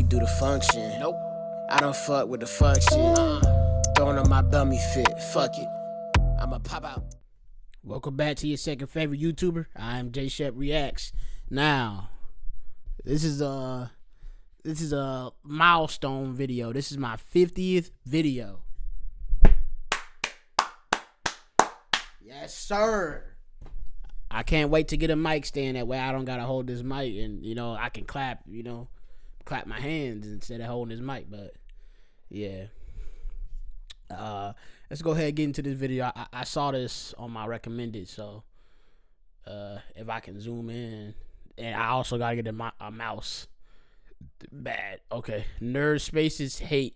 do the function. Nope. I don't fuck with the fuck shit. Throwing on my dummy fit. Fuck it. I'ma pop out. Welcome back to your second favorite YouTuber. I'm J Shep Reacts. Now, this is a milestone video. This is my 50th video. Yes, sir. I can't wait to get a mic stand. That way I don't gotta hold this mic and, I can clap my hands instead of holding this mic. But yeah, let's go ahead and get into this video. I saw this on my recommended, so if I can zoom in, and I also gotta get a mouse. Bad. Okay. Nerd spaces hate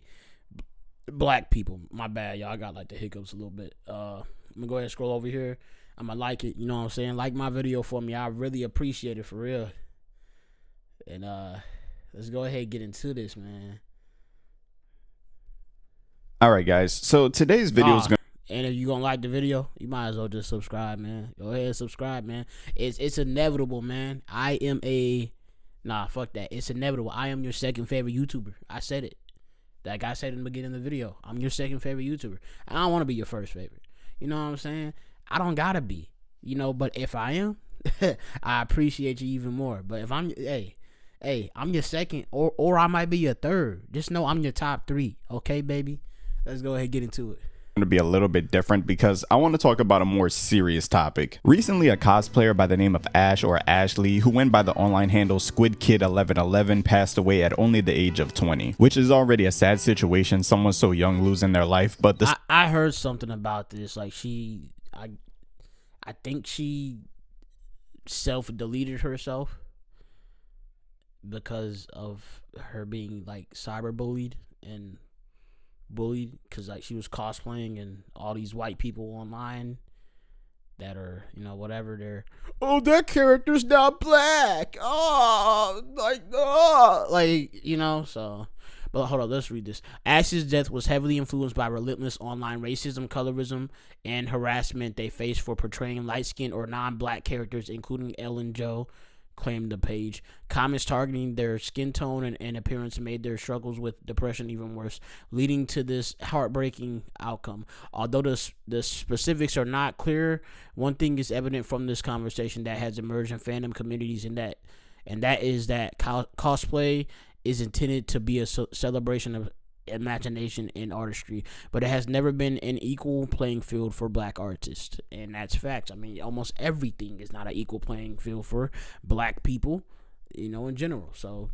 black people. My bad, y'all. I got like the hiccups a little bit. I'm gonna go ahead and scroll over here. I'm gonna like it, you know what I'm saying? Like my video for me. I really appreciate it, for real. And let's go ahead and get into this, man. All right, guys. So today's video is gonna. And if you gonna like the video, you might as well just subscribe, man. Go ahead and subscribe, man. It's inevitable, man. Fuck that. It's inevitable. I am your second favorite YouTuber. I said it. Like I said in the beginning of the video, I'm your second favorite YouTuber. I don't want to be your first favorite. You know what I'm saying? I don't gotta be, but if I am, I appreciate you even more. But if I'm, I'm your second, or I might be your third. Just know I'm your top 3. Okay, baby? Let's go ahead and get into it. To be a little bit different because I want to talk about a more serious topic. Recently, a cosplayer by the name of Ash or Ashley, who went by the online handle SquidKid1111, passed away at only the age of 20, which is already a sad situation, someone so young losing their life. But I heard something about this. Like I think she self-deleted herself because of her being like cyberbullied and bullied, because like she was cosplaying and all these white people online that are whatever, they're that character's not black, so. But hold on, let's read this. Ash's death was heavily influenced by relentless online racism, colorism, and harassment they faced for portraying light-skinned or non-black characters, including Ellen Joe, claimed the page. Comments targeting their skin tone and appearance made their struggles with depression even worse, leading to this heartbreaking outcome. Although the specifics are not clear, one thing is evident from this conversation that has emerged in fandom communities, and that is that cosplay is intended to be a celebration of imagination and artistry, but it has never been an equal playing field for black artists, and that's facts. I mean, almost everything is not an equal playing field for black people, in general. So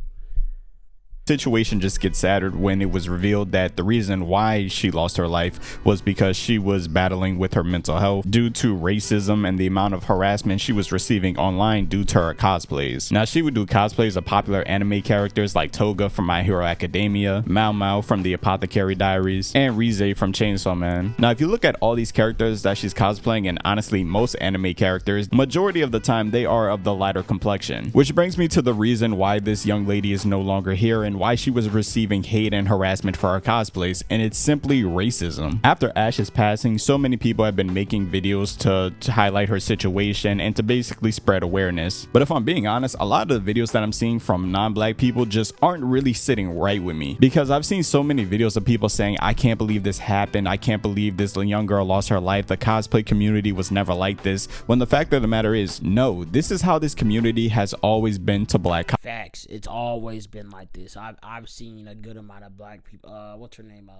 situation just gets sadder when it was revealed that the reason why she lost her life was because she was battling with her mental health due to racism and the amount of harassment she was receiving online due to her cosplays. Now, she would do cosplays of popular anime characters like Toga from My Hero Academia, Mao Mao from The Apothecary Diaries, and Rize from Chainsaw Man. Now, if you look at all these characters that she's cosplaying, and honestly most anime characters, majority of the time they are of the lighter complexion, which brings me to the reason why this young lady is no longer here and why she was receiving hate and harassment for her cosplays, and it's simply racism. After Ash's passing, so many people have been making videos to highlight her situation and to basically spread awareness. But if I'm being honest, a lot of the videos that I'm seeing from non-black people just aren't really sitting right with me, because I've seen so many videos of people saying, I can't believe this happened, I can't believe this young girl lost her life, the cosplay community was never like this, when the fact of the matter is, no, this is how this community has always been to black. Facts. It's always been like this. I've seen a good amount of black people. What's her name?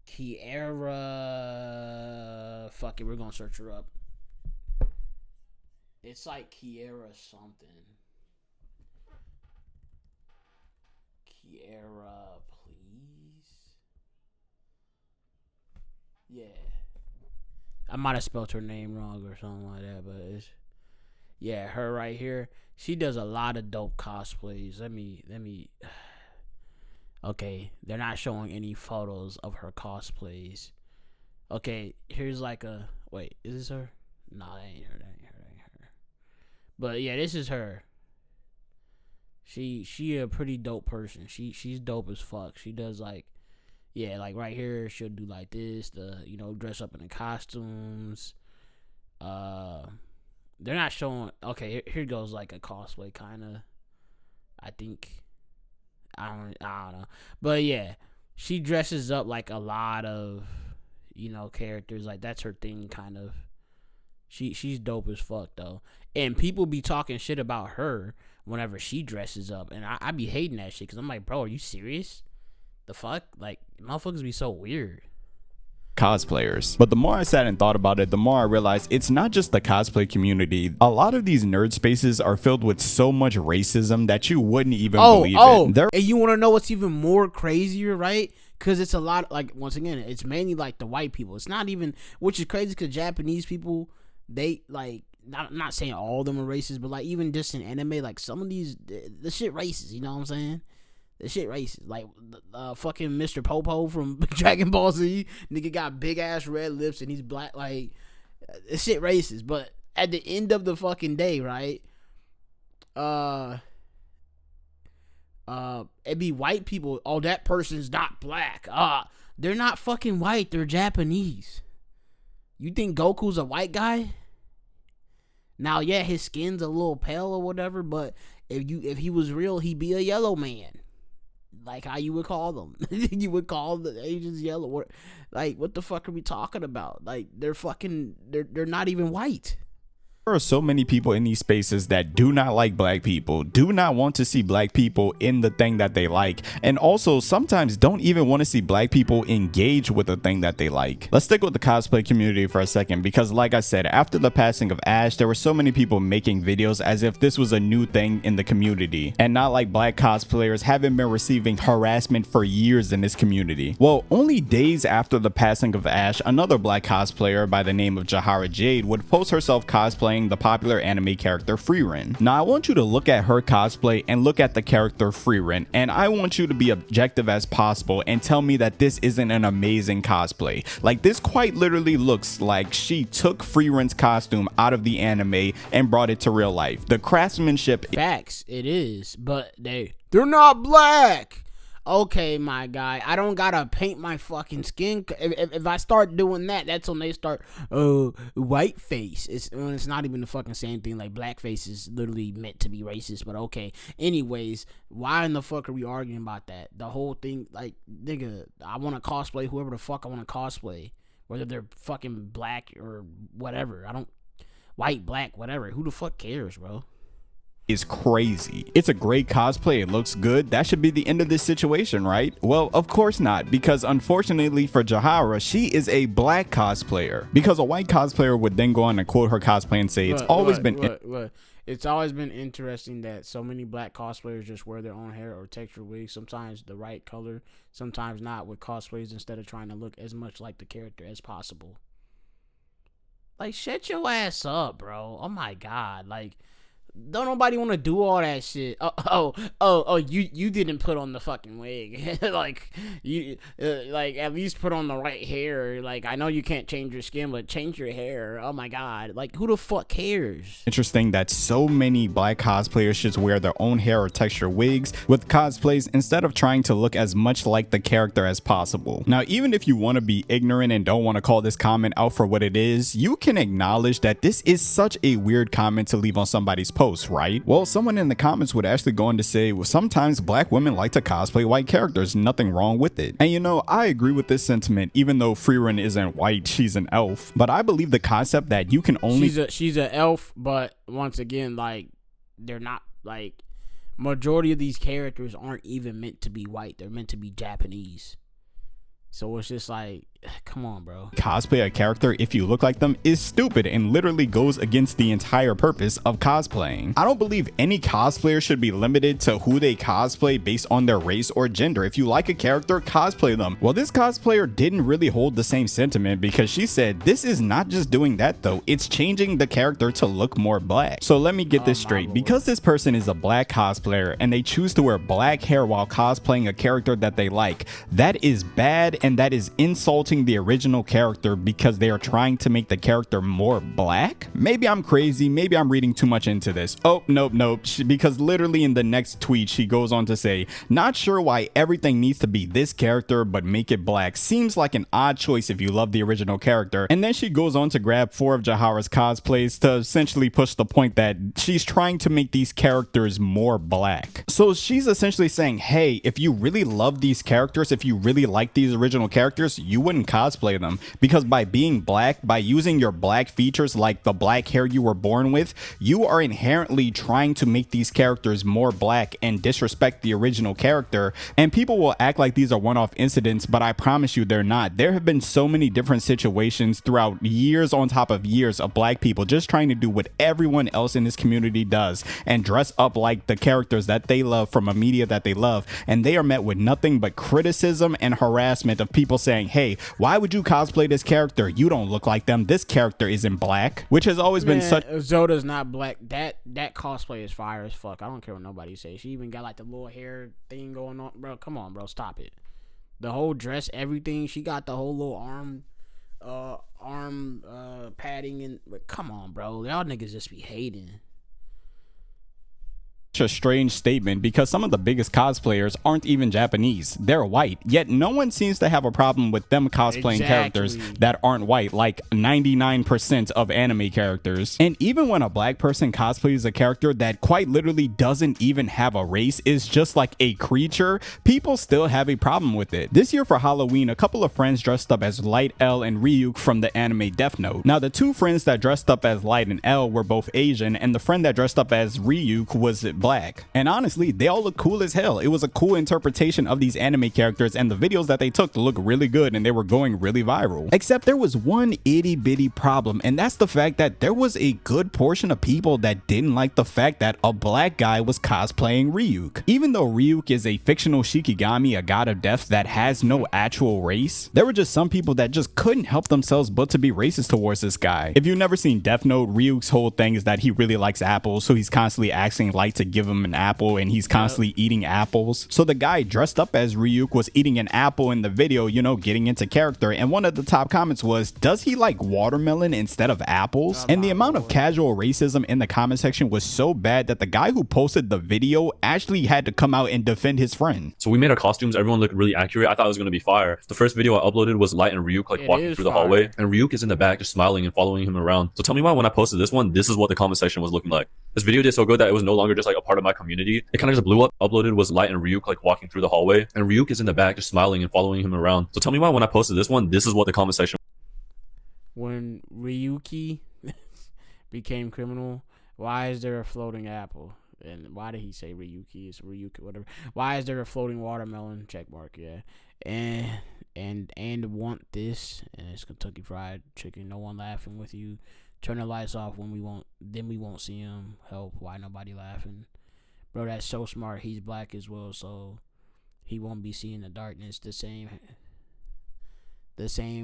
Kiera. Fuck it, we're gonna search her up. It's like Kiera something. Kiera, please. Yeah. I might have spelled her name wrong or something like that, but it's, yeah, her right here. She does a lot of dope cosplays. Let me. Okay, they're not showing any photos of her cosplays. Okay, here's like a, wait, is this her? No, that ain't her. But yeah, this is her. She a pretty dope person. She's dope as fuck. She does like, yeah, like right here, she'll do like this, dress up in the costumes. They're not showing. Okay, here goes like a cosplay kind of. I think I don't know. But yeah, she dresses up like a lot of, characters. Like, that's her thing, kind of. She's dope as fuck, though. And people be talking shit about her whenever she dresses up. And I be hating that shit because I'm like, bro, are you serious? The fuck? Like, motherfuckers be so weird. Cosplayers. But the more I sat and thought about it, the more I realized it's not just the cosplay community. A lot of these nerd spaces are filled with so much racism that you wouldn't even believe it. And you want to know what's even more crazier, right? Because it's a lot, like, once again, it's mainly like the white people. It's not even, which is crazy because Japanese people, they, like, I'm not saying all of them are racist, but, like, even just in anime, like, some of these, the shit racist, you know what I'm saying? The shit racist. Like, fucking Mr. Popo from Dragon Ball Z. Nigga got big ass red lips and he's black. Like, the shit racist. But at the end of the fucking day, right? It'd be white people. Oh, that person's not black. They're not fucking white. They're Japanese. You think Goku's a white guy? Now, yeah, his skin's a little pale or whatever, but if he was real, he'd be a yellow man. Like how you would call them. You would call the Asians yellow. Like, what the fuck are we talking about? Like, they're not even white. There are so many people in these spaces that do not like black people, do not want to see black people in the thing that they like, and also sometimes don't even want to see black people engage with the thing that they like. Let's stick with the cosplay community for a second, because like I said, after the passing of Ash, there were so many people making videos as if this was a new thing in the community, and not like black cosplayers haven't been receiving harassment for years in this community. Well, only days after the passing of Ash, another black cosplayer by the name of Jahara Jade would post herself cosplaying the popular anime character Frieren. Now I want you to look at her cosplay and look at the character Frieren, and I want you to be objective as possible and tell me that this isn't an amazing cosplay. Like, this quite literally looks like she took Frieren's costume out of the anime and brought it to real life. The craftsmanship— Facts, it is, but they're not black. Okay, my guy, I don't gotta paint my fucking skin. If I start doing that, that's when they start, white face. It's not even the fucking same thing. Like, blackface is literally meant to be racist, but okay. Anyways, why in the fuck are we arguing about that? The whole thing, like, nigga, I want to cosplay whoever the fuck I want to cosplay. Whether they're fucking black or whatever. White, black, whatever. Who the fuck cares, bro? Is crazy. It's a great cosplay, it looks good. That should be the end of this situation, right? Well, of course not, because unfortunately for Jahara, she is a black cosplayer. Because a white cosplayer would then go on and quote her cosplay and say, it's always been interesting that so many black cosplayers just wear their own hair or texture wigs, sometimes the right color, sometimes not, with cosplays instead of trying to look as much like the character as possible. Like, shut your ass up, bro. Oh my god. Like, don't nobody want to do all that shit. You didn't put on the fucking wig. Like, you like, at least put on the right hair. Like, I know you can't change your skin, but change your hair. Oh my god. Like, who the fuck cares? Interesting that so many black cosplayers just wear their own hair or texture wigs with cosplays instead of trying to look as much like the character as possible. Now, even if you want to be ignorant and don't want to call this comment out for what it is, you can acknowledge that this is such a weird comment to leave on somebody's post, right? Well, someone in the comments would actually go on to say, well, sometimes black women like to cosplay white characters, nothing wrong with it. And you know, I agree with this sentiment, even though Frieren isn't white, she's an elf. But I believe the concept that you can only— She's an elf, but once again, like, they're not, like, majority of these characters aren't even meant to be white. They're meant to be Japanese. So it's just like, come on, bro. Cosplay a character if you look like them is stupid and literally goes against the entire purpose of cosplaying. I don't believe any cosplayer should be limited to who they cosplay based on their race or gender. If you like a character, cosplay them. Well, this cosplayer didn't really hold the same sentiment, because she said this is not just doing that though, it's changing the character to look more black. So let me get this straight. Because this person is a black cosplayer and they choose to wear black hair while cosplaying a character that they like, that is bad and that is insulting using the original character because they are trying to make the character more black? Maybe I'm crazy, maybe I'm reading too much into this. Oh, nope, because literally in the next tweet she goes on to say, not sure why everything needs to be this character but make it black. Seems like an odd choice if you love the original character. And then she goes on to grab 4 of Jahara's cosplays to essentially push the point that she's trying to make these characters more black. So she's essentially saying, hey, if you really love these characters, if you really like these original characters, you wouldn't cosplay them, because by being black, by using your black features like the black hair you were born with, you are inherently trying to make these characters more black and disrespect the original character. And people will act like these are one-off incidents, but I promise you they're not. There have been so many different situations throughout years on top of years of black people just trying to do what everyone else in this community does and dress up like the characters that they love from a media that they love, and they are met with nothing but criticism and harassment of people saying, hey, why would you cosplay this character? You don't look like them. This character isn't black, which has always been such. Zoda's not black. That cosplay is fire as fuck. I don't care what nobody says. She even got like the little hair thing going on, bro. Come on, bro, stop it. The whole dress, everything. She got the whole little arm padding, and come on, bro. Y'all niggas just be hating. A strange statement, because some of the biggest cosplayers aren't even Japanese. They're white, yet no one seems to have a problem with them cosplaying characters that aren't white, like 99% of anime characters. And even when a black person cosplays a character that quite literally doesn't even have a race, is just like a creature, people still have a problem with it. This year for Halloween, a couple of friends dressed up as Light, L, and Ryuk from the anime Death Note. Now, the 2 friends that dressed up as Light and L were both Asian, and the friend that dressed up as Ryuk was black. And honestly, they all look cool as hell. It was a cool interpretation of these anime characters, and the videos that they took to look really good, and they were going really viral. Except there was one itty bitty problem, and that's the fact that there was a good portion of people that didn't like the fact that a black guy was cosplaying Ryuk. Even though Ryuk is a fictional Shikigami, a god of death that has no actual race, there were just some people that just couldn't help themselves but to be racist towards this guy. If you've never seen Death Note, Ryuk's whole thing is that he really likes apples, so he's constantly asking Light to give him an apple, and he's constantly eating apples. So the guy dressed up as Ryuk was eating an apple in the video, you know, getting into character, and one of the top comments was, does he like watermelon instead of apples? And the amount of casual racism in the comment section was so bad that the guy who posted the video actually had to come out and defend his friend. So we made our costumes, everyone looked really accurate. I thought it was going to be fire. The first video I uploaded was Light and Ryuk like walking through the hallway, and Ryuk is in the back just smiling and following him around. So tell me why when I posted this one, this is what the comment section was looking like. This video did so good that it was no longer just like a part of my community. It kind of just blew up. Uploaded was Light and Ryuk like walking through the hallway, and Ryuk is in the back just smiling and following him around. So tell me why when I posted this one, this is what the comment section. When Ryuki became criminal, why is there a floating apple? And why did he say Ryuki? It's Ryuki, whatever. Why is there a floating watermelon? Check mark, yeah. And want this, and it's Kentucky Fried Chicken. No one laughing with you. Turn the lights off when we won't see him. Help, why nobody laughing? Bro, that's so smart. He's black as well, so he won't be seeing the darkness the same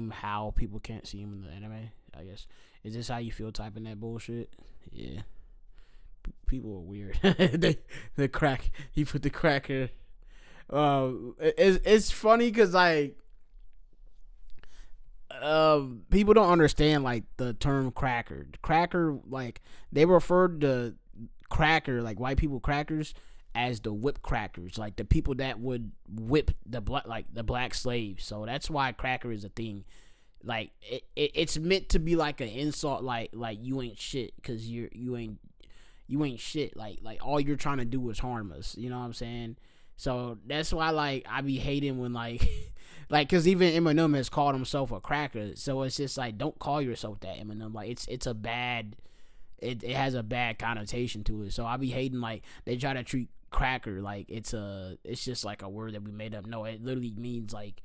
how people can't see him in the anime, I guess. Is this how you feel typing that bullshit? Yeah. People are weird. the crack. He put the cracker. It's funny because like people don't understand like the term cracker. Cracker, like they referred to cracker, like white people crackers, as the whip crackers, like the people that would whip the black slaves. So that's why cracker is a thing. Like it's meant to be like an insult, like you ain't shit because you ain't shit. Like all you're trying to do is harm us. You know what I'm saying? So that's why like I be hating when like because even Eminem has called himself a cracker. So it's just like, don't call yourself that, Eminem. Like it's a bad. It has a bad connotation to it. So I be hating like they try to treat cracker like it's just like a word that we made up. No, it literally means like,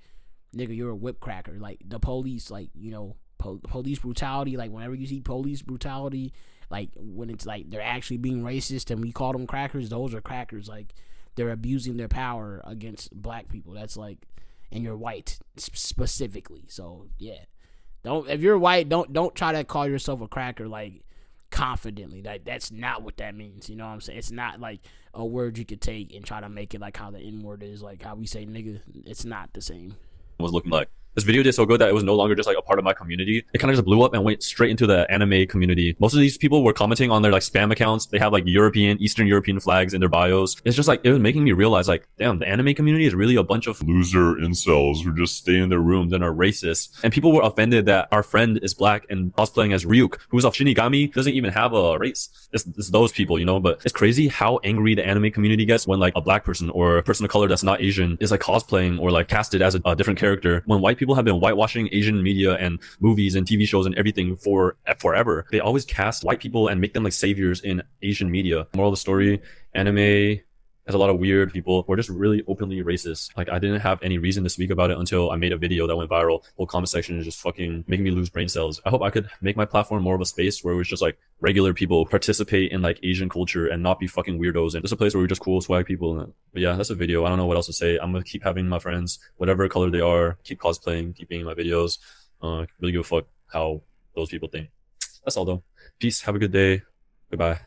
nigga, you're a whip cracker. Like the police, like, you know, police brutality. Like whenever you see police brutality, like when it's like they're actually being racist and we call them crackers, those are crackers. Like they're abusing their power against black people. That's like, and you're white specifically. So yeah, if you're white, don't try to call yourself a cracker like confidently. Like that's not what that means. You know what I'm saying? It's not like a word you could take and try to make it like how the N word is, like how we say nigga. It's not the same. Was looking like. This video did so good that it was no longer just like a part of my community. It kind of just blew up and went straight into the anime community. Most of these people were commenting on their like spam accounts. They have like Eastern European flags in their bios. It's just like, it was making me realize like, damn, the anime community is really a bunch of loser incels who just stay in their rooms and are racist. And people were offended that our friend is black and cosplaying as Ryuk, who's of Shinigami, doesn't even have a race. It's those people, you know. But it's crazy how angry the anime community gets when like a black person or a person of color that's not Asian is like cosplaying or like casted as a different character. When white people have been whitewashing Asian media and movies and TV shows and everything for forever, they always cast white people and make them like saviors in Asian media. Moral of the story, anime has a lot of weird people who are just really openly racist. Like, I didn't have any reason to speak about it until I made a video that went viral. The whole comment section is just fucking making me lose brain cells. I hope I could make my platform more of a space where it was just like regular people participate in like Asian culture and not be fucking weirdos. And just a place where we're just cool, swag people. But yeah, that's a video. I don't know what else to say. I'm gonna keep having my friends, whatever color they are, keep cosplaying, keep being in my videos. Really give a fuck how those people think. That's all though. Peace. Have a good day. Goodbye.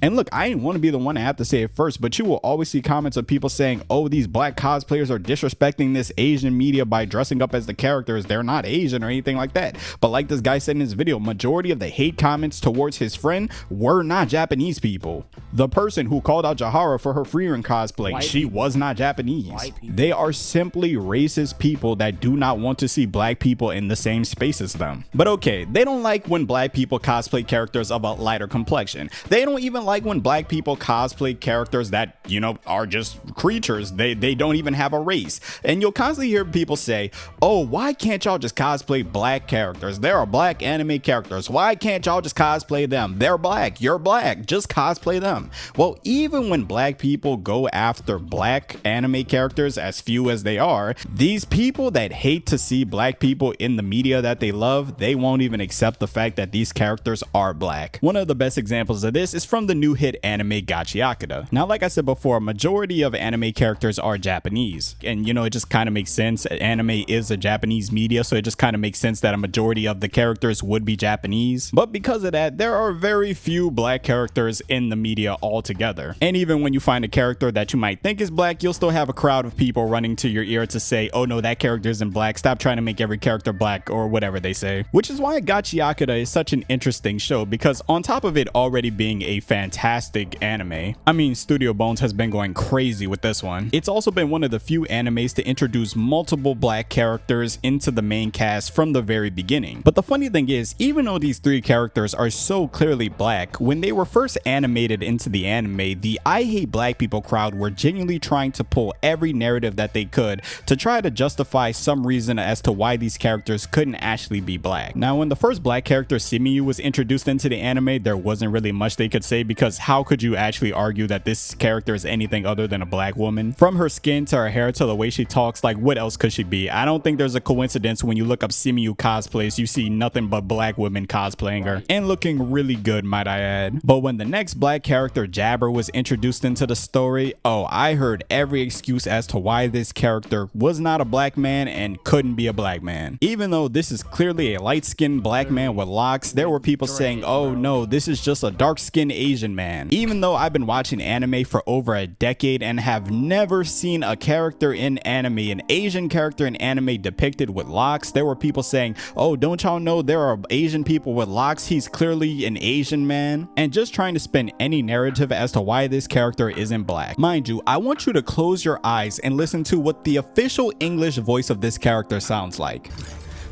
And look, I didn't want to be the one to have to say it first, but you will always see comments of people saying, oh, these black cosplayers are disrespecting this Asian media by dressing up as the characters. They're not Asian or anything like that. But like this guy said in his video, majority of the hate comments towards his friend were not Japanese people. The person who called out Jahara for her Frieren cosplay, she was not Japanese. They are simply racist people that do not want to see black people in the same space as them. But okay, they don't like when black people cosplay characters of a lighter complexion. They don't even like when black people cosplay characters that, you know, are just creatures. They don't even have a race. And you'll constantly hear people say, oh, why can't y'all just cosplay black characters? There are black anime characters. Why can't y'all just cosplay them? They're black. You're black. Just cosplay them. Well, even when black people go after black anime characters, as few as they are, these people that hate to see black people in the media that they love, they won't even accept the fact that these characters are black. One of the best examples of this is from the new hit anime Gachi Akata. Now, like I said before, a majority of anime characters are Japanese, and you know, it just kind of makes sense. Anime is a Japanese media, so it just kind of makes sense that a majority of the characters would be Japanese. But because of that, there are very few black characters in the media altogether. And even when you find a character that you might think is black, you'll still have a crowd of people running to your ear to say, oh no, that character isn't black, stop trying to make every character black, or whatever they say. Which is why Gachi Akata is such an interesting show, because on top of it already being a fantastic anime, I mean, Studio Bones has been going crazy with this one. It's also been one of the few animes to introduce multiple black characters into the main cast from the very beginning. But the funny thing is, even though these three characters are so clearly black, when they were first animated into the anime, the I Hate Black People crowd were genuinely trying to pull every narrative that they could to try to justify some reason as to why these characters couldn't actually be black. Now, when the first black character Simiyu was introduced into the anime, there wasn't really much they could say, because how could you actually argue that this character is anything other than a black woman? From her skin to her hair to the way she talks, like what else could she be? I don't think there's a coincidence when you look up Simiyu cosplays, you see nothing but black women cosplaying her, and looking really good, might I add. But when the next black character Jabber was introduced into the story, oh, I heard every excuse as to why this character was not a black man and couldn't be a black man. Even though this is clearly a light-skinned black man with locks, there were people saying, oh no, this is just a dark-skinned Asian man. Even though I've been watching anime for over a decade and have never seen a character in anime, an Asian character in anime depicted with locks, there were people saying, oh, don't y'all know there are Asian people with locks? He's clearly an Asian man. And just trying to spin any narrative as to why this character isn't black. Mind you, I want you to close your eyes and listen to what the official English voice of this character sounds like.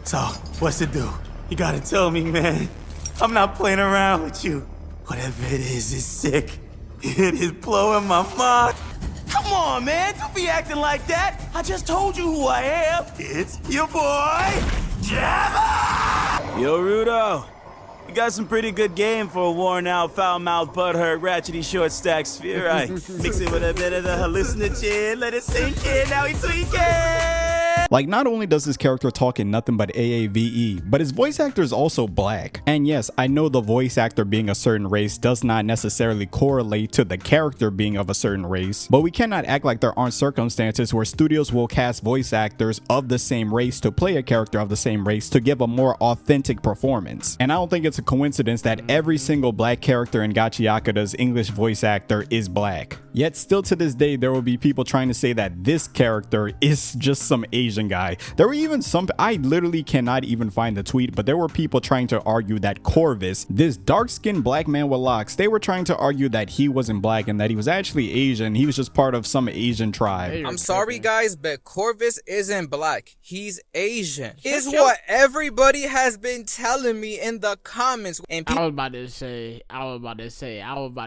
So, what's it do? You gotta tell me, man. I'm not playing around with you. Whatever it is sick. It is blowing my mind. Come on, man. Don't be acting like that. I just told you who I am. It's your boy, Jabba! Yo, Rudo. You got some pretty good game for a worn-out, foul-mouthed, butthurt, ratchety, short-stacked sphere, right? Mix it with a bit of the hallucinogen, let it sink in, now he tweaking! Like, not only does this character talk in nothing but AAVE, but his voice actor is also black. And yes, I know the voice actor being a certain race does not necessarily correlate to the character being of a certain race, but we cannot act like there aren't circumstances where studios will cast voice actors of the same race to play a character of the same race to give a more authentic performance. And I don't think it's a coincidence that every single black character in Gachi Akata's English voice actor is black. Yet still to this day, there will be people trying to say that this character is just some Asian guy. There were even some, I literally cannot even find the tweet, but there were people trying to argue that Corvus, this dark-skinned black man with locks, they were trying to argue that he wasn't black and that he was actually Asian. He was just part of some Asian tribe. I'm sorry guys, but Corvus isn't black. He's Asian. Is what everybody has been telling me in the comments. And I was about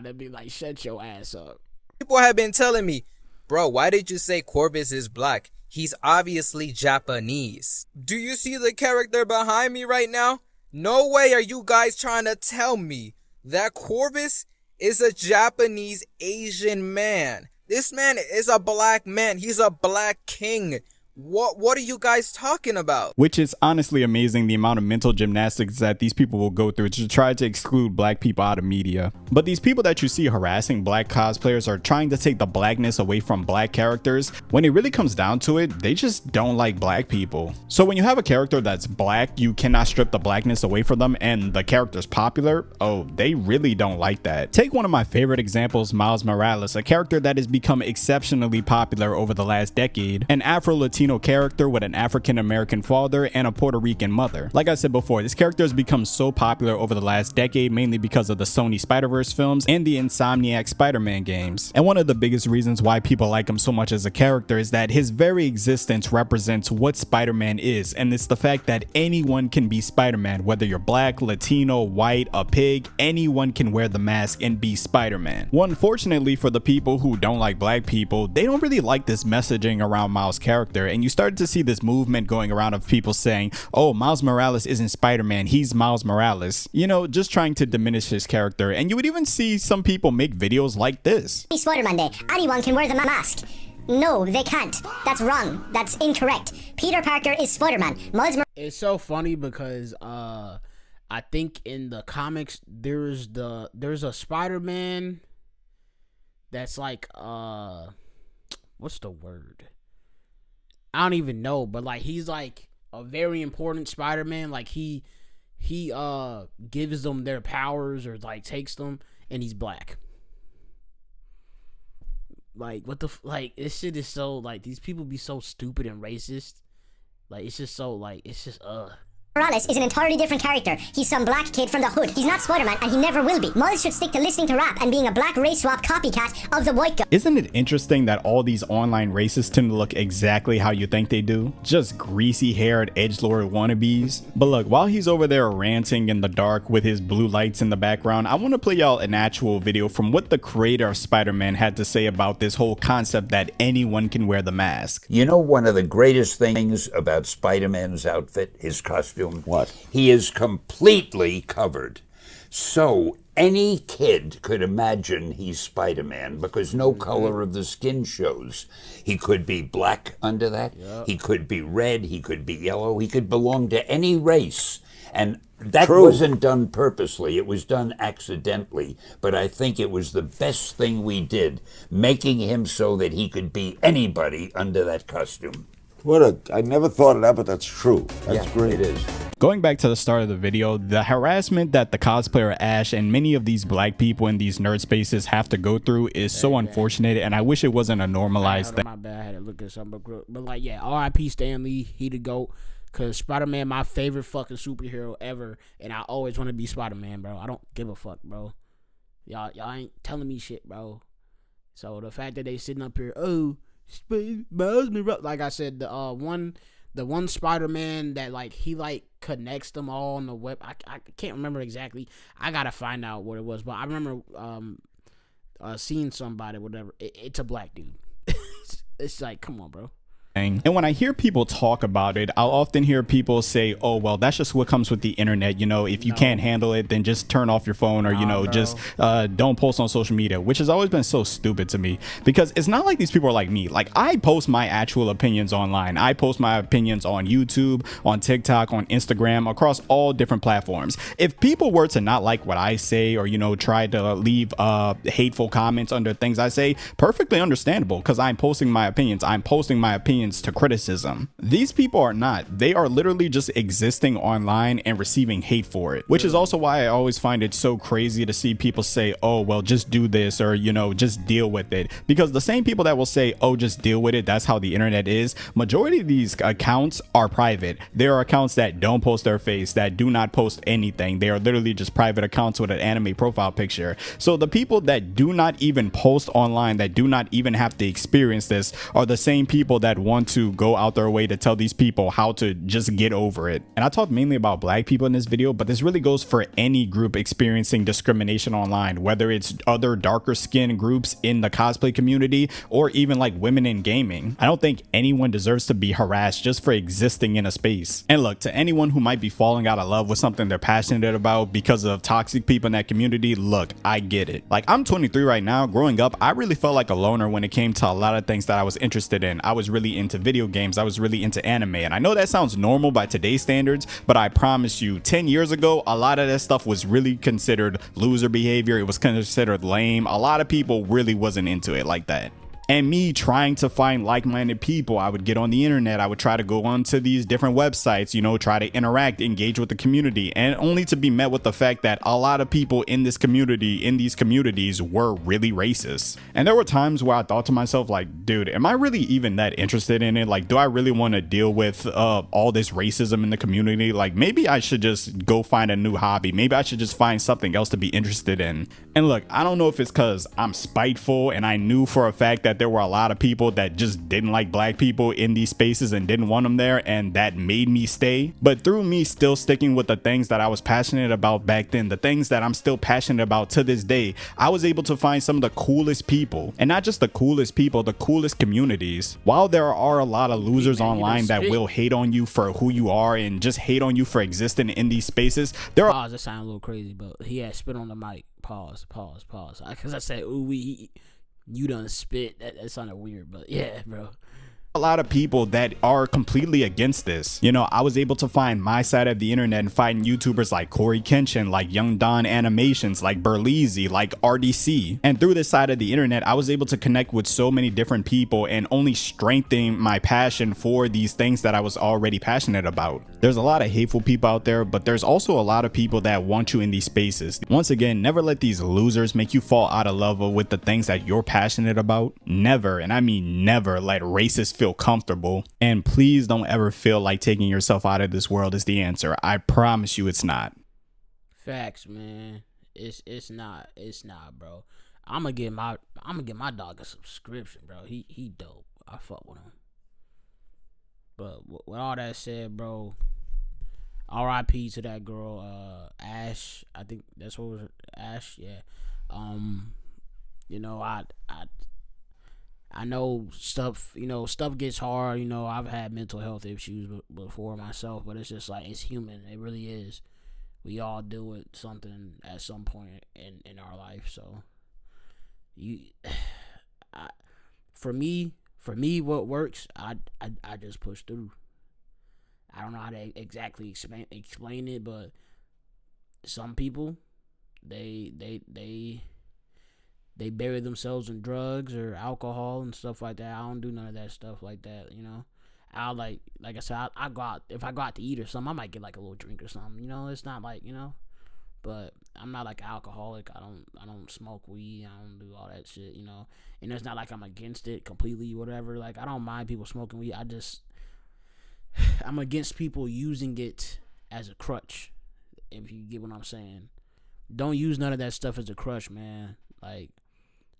to be like, shut your ass up. People have been telling me, bro, why did you say Corvus is black? He's obviously Japanese. Do you see the character behind me right now? No way are you guys trying to tell me that Corvus is a Japanese Asian man. This man is a black man. He's a black king. What are you guys talking about? Which is honestly amazing, the amount of mental gymnastics that these people will go through to try to exclude black people out of media. But these people that you see harassing black cosplayers are trying to take the blackness away from black characters. When it really comes down to it, they just don't like black people. So when you have a character that's black, you cannot strip the blackness away from them, and the character's popular, oh, they really don't like that. Take one of my favorite examples, Miles Morales, a character that has become exceptionally popular over the last decade, an Afro-Latino character with an African-American father and a Puerto Rican mother. Like I said before, this character has become so popular over the last decade, mainly because of the Sony Spider-Verse films and the Insomniac Spider-Man games. And one of the biggest reasons why people like him so much as a character is that his very existence represents what Spider-Man is, and it's the fact that anyone can be Spider-Man, whether you're black, Latino, white, a pig, anyone can wear the mask and be Spider-Man. Well, unfortunately for the people who don't like black people, they don't really like this messaging around Miles' character, and you started to see this movement going around of people saying, oh, Miles Morales isn't Spider-Man, he's Miles Morales. You know, just trying to diminish his character. And you would even see some people make videos like this. Spider-Man Day, anyone can wear the mask. No, they can't. That's wrong. That's incorrect. Peter Parker is Spider-Man. It's so funny because I think in the comics there's a Spider-Man that's like what's the word? I don't even know, but like he's like a very important Spider-Man. Like he gives them their powers or like takes them, and he's black. Like what the like this shit is so like these people be so stupid and racist. Like it's just so like it's just Morales is an entirely different character. He's some black kid from the hood. He's not Spider-Man, and he never will be. Miles should stick to listening to rap and being a black race swap copycat of the white guy. Isn't it interesting that all these online racists tend to look exactly how you think they do? Just greasy-haired edgelord wannabes. But look, while he's over there ranting in the dark with his blue lights in the background, I want to play y'all an actual video from what the creator of Spider-Man had to say about this whole concept that anyone can wear the mask. You know, one of the greatest things about Spider-Man's outfit, his costume? What? He is completely covered. So any kid could imagine he's Spider-Man because no color of the skin shows. He could be black under that. Yep. He could be red. He could be yellow. He could belong to any race. And that wasn't done purposely. It was done accidentally. But I think it was the best thing we did, making him so that he could be anybody under that costume. I never thought of that, but that's true. That's great. It is. Going back to the start of the video, the harassment that the cosplayer Ash and many of these black people in these nerd spaces have to go through is so unfortunate, and I wish it wasn't a normalized thing. My bad, I had to look at something, but like, yeah, R.I.P. Stan Lee, he the GOAT, because Spider-Man my favorite fucking superhero ever, and I always want to be Spider-Man, bro. I don't give a fuck, bro. Y'all ain't telling me shit, bro. So the fact that they sitting up here, oh, Miles Morales, like I said, the one Spider-Man that like he like connects them all on the web. I can't remember exactly. I gotta find out what it was, but I remember seeing somebody, whatever. It's a black dude. It's like, come on, bro. And when I hear people talk about it, I'll often hear people say, oh, well, that's just what comes with the internet. You know, if you can't handle it, then just turn off your phone or, you know, just don't post on social media, which has always been so stupid to me, because it's not like these people are like me. Like, I post my actual opinions online. I post my opinions on YouTube, on TikTok, on Instagram, across all different platforms. If people were to not like what I say or, you know, try to leave hateful comments under things I say, perfectly understandable, because I'm posting my opinions. I'm posting my opinions opinions to criticism. These people are not. They are literally just existing online and receiving hate for it, which is also why I always find it so crazy to see people say, oh, well, just do this, or, you know, just deal with it. Because the same people that will say, oh, just deal with it, that's how the internet is, majority of these accounts are private. There are accounts that don't post their face, that do not post anything. They are literally just private accounts with an anime profile picture. So the people that do not even post online, that do not even have to experience this, are the same people that want to go out their way to tell these people how to just get over it. And I talked mainly about black people in this video, but this really goes for any group experiencing discrimination online, whether it's other darker skinned groups in the cosplay community or even like women in gaming. I don't think anyone deserves to be harassed just for existing in a space. And look, to anyone who might be falling out of love with something they're passionate about because of toxic people in that community, look, I get it. Like, I'm 23 right now. Growing up, I really felt like a loner when it came to a lot of things that I was interested in. I was really into video games. I was really into anime. And I know that sounds normal by today's standards, but I promise you, 10 years ago, a lot of that stuff was really considered loser behavior. It was considered lame. A lot of people really wasn't into it like that. And me trying to find like-minded people, I would get on the internet, I would try to go onto these different websites, you know, try to interact, engage with the community, and only to be met with the fact that a lot of people in this community, in these communities, were really racist. And there were times where I thought to myself, like, dude, am I really even that interested in it? Like, do I really want to deal with all this racism in the community? Like, maybe I should just go find a new hobby. Maybe I should just find something else to be interested in. And look, I don't know if it's because I'm spiteful and I knew for a fact that there were a lot of people that just didn't like black people in these spaces and didn't want them there, and that made me stay. But through me still sticking with the things that I was passionate about back then, the things that I'm still passionate about to this day, I was able to find some of the coolest people, and not just the coolest people, the coolest communities. While there are a lot of losers online that will hate on you for who you are and just hate on you for existing in these spaces, there are— Pause, that sound a little crazy, but he had spit on the mic. Pause. Because I said, ooh, you done spit. That sounded weird, but yeah, bro. A lot of people that are completely against this. You know, I was able to find my side of the internet and find YouTubers like Corey Kenshin, like Young Don Animations, like Burleezy, like RDC. And through this side of the internet, I was able to connect with so many different people and only strengthen my passion for these things that I was already passionate about. There's a lot of hateful people out there, but there's also a lot of people that want you in these spaces. Once again, never let these losers make you fall out of love with the things that you're passionate about. Never, and I mean never, let racists feel comfortable. And please don't ever feel like taking yourself out of this world is the answer. I promise you it's not. Facts, man. It's not, bro. I'm gonna get my dog a subscription, bro. He dope. I fuck with him. But with all that said, bro, R.I.P. to that girl, Ash. I think that's what was her, Ash. Yeah. You know, I know stuff, you know, stuff gets hard. You know, I've had mental health issues before myself, but it's just like, it's human. It really is. We all deal with something at some point in our life. So, for me, what works, I just push through. I don't know how to exactly explain it, but some people, they bury themselves in drugs or alcohol and stuff like that. I don't do none of that stuff like that, you know. I'll like I said, I go out, if I go out to eat or something, I might get like a little drink or something, you know. It's not like, you know, but I'm not like an alcoholic. I don't smoke weed. I don't do all that shit, you know. And it's not like I'm against it completely, whatever. Like, I don't mind people smoking weed. I'm against people using it as a crutch, if you get what I'm saying. Don't use none of that stuff as a crutch, man. Like,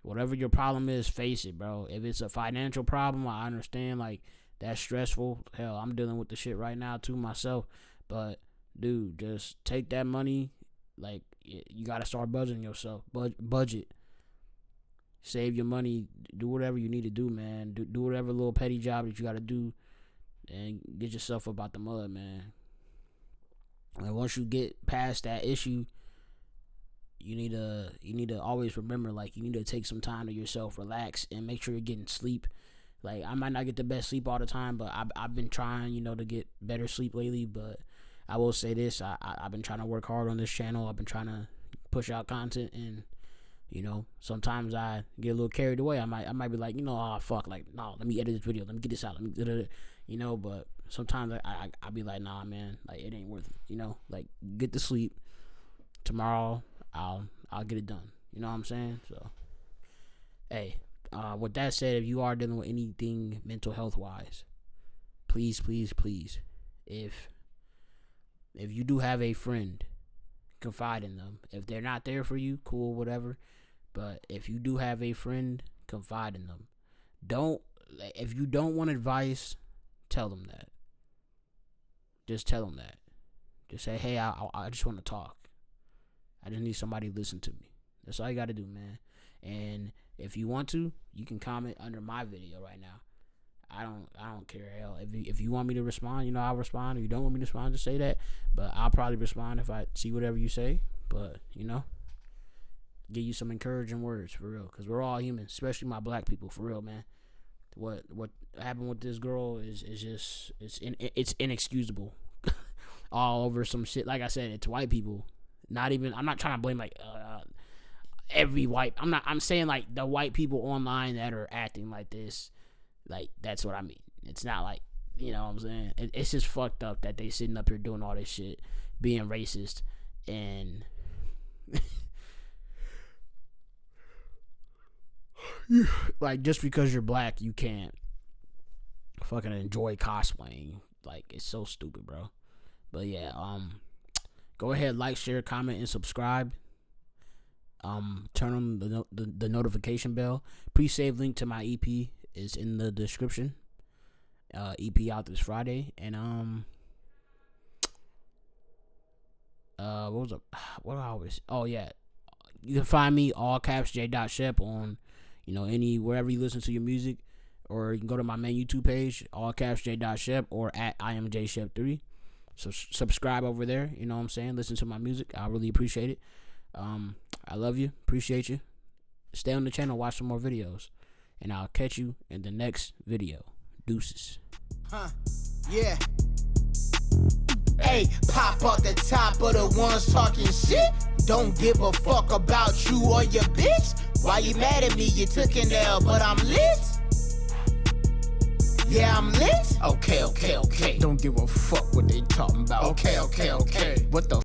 whatever your problem is, face it, bro. If it's a financial problem, I understand, like, that's stressful. Hell, I'm dealing with the shit right now too myself. But dude, just take that money. Like, you gotta start budgeting yourself. Budget. Save your money. Do whatever you need to do, man. Do whatever little petty job that you gotta do, and get yourself up out the mud, man. And once you get past that issue, you need to always remember, like, you need to take some time to yourself, relax, and make sure you're getting sleep. Like, I might not get the best sleep all the time, but I've been trying, you know, to get better sleep lately. But I will say this, I've been trying to work hard on this channel. I've been trying to push out content, and You know, sometimes I get a little carried away. I might be like, you know, oh fuck, like no, let me edit this video, let me get this out, you know. But sometimes I be like, nah, man, like it ain't worth it. You know, like get to sleep. Tomorrow I'll get it done. You know what I'm saying? So, hey, with that said, if you are dealing with anything mental health wise, please, if you do have a friend, confide in them. If they're not there for you, cool, whatever. But if you do have a friend, confide in them. If you don't want advice, tell them that. Just tell them that. Just say, hey, I just want to talk. I just need somebody to listen to me. That's all you got to do, man. And if you want to, you can comment under my video right now. I don't care. Hell, if you want me to respond, you know, I'll respond. If you don't want me to respond, just say that. But I'll probably respond if I see whatever you say. But, you know, give you some encouraging words, for real. Because we're all human, especially my black people, for real, man. What happened with this girl is just, it's inexcusable. All over some shit. Like I said, it's white people. I'm not trying to blame, like, every white. I'm saying, like, the white people online that are acting like this. Like, that's what I mean. It's not like, you know what I'm saying? It's just fucked up that they sitting up here doing all this shit, being racist, and like, just because you're black, you can't fucking enjoy cosplaying. Like, it's so stupid, bro. But yeah, go ahead, like, share, comment, and subscribe. Turn on the notification bell. Pre-save link to my EP is in the description. EP out this Friday. And you can find me all caps J.Shep on, you know, wherever you listen to your music, or you can go to my main YouTube page, all caps J.Shep, or at IamJShep3. So subscribe over there, you know what I'm saying? Listen to my music. I really appreciate it. I love you, appreciate you. Stay on the channel, watch some more videos, and I'll catch you in the next video. Deuces. Yeah. Hey, pop up the top of the ones talking shit. Don't give a fuck about you or your bitch. Why you mad at me? You took an L, but I'm lit. Yeah, I'm lit. Okay. Don't give a fuck what they talking about. Okay. What the